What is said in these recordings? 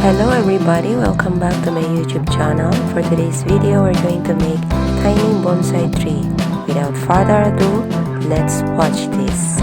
Hello everybody, welcome back to my YouTube channel. For today's video, we're going to make tiny bonsai tree. Without further ado, let's watch this.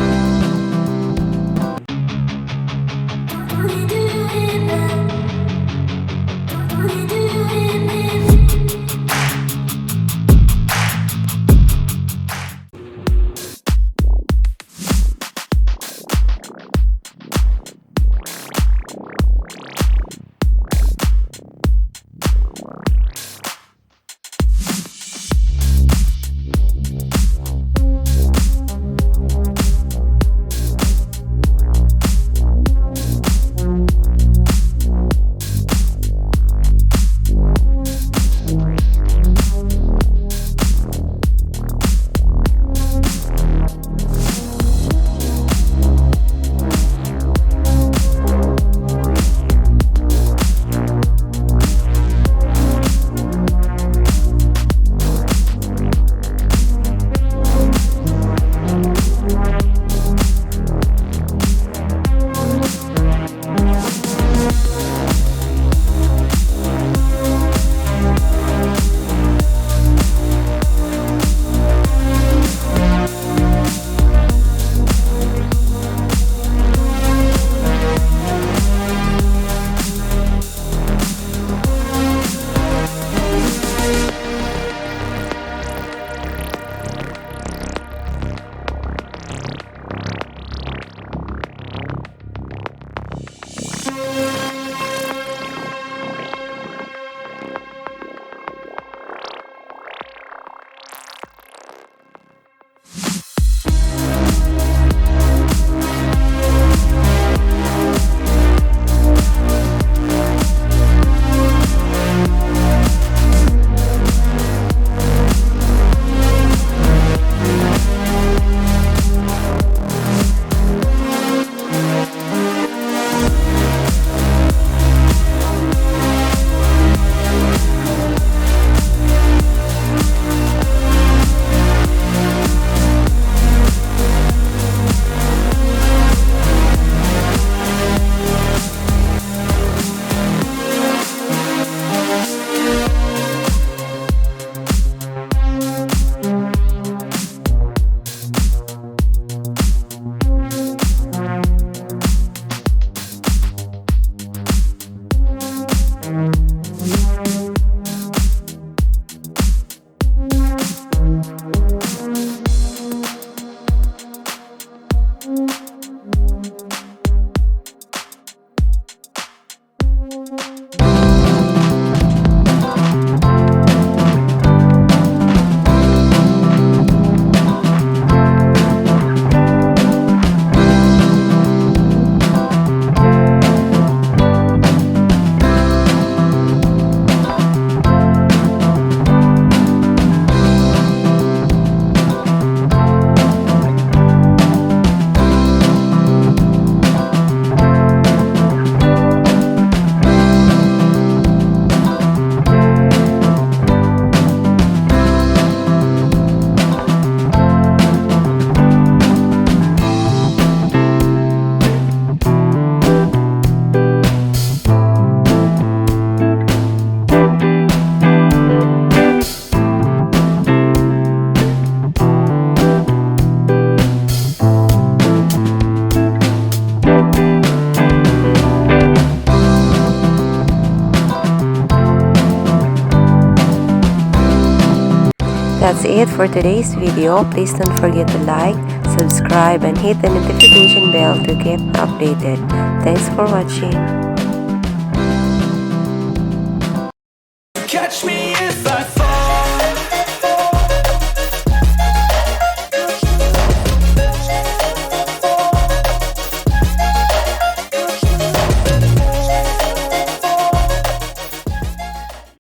That's it for today's video. Please don't forget to like, subscribe, and hit the notification bell to keep updated. Thanks for watching. Catch me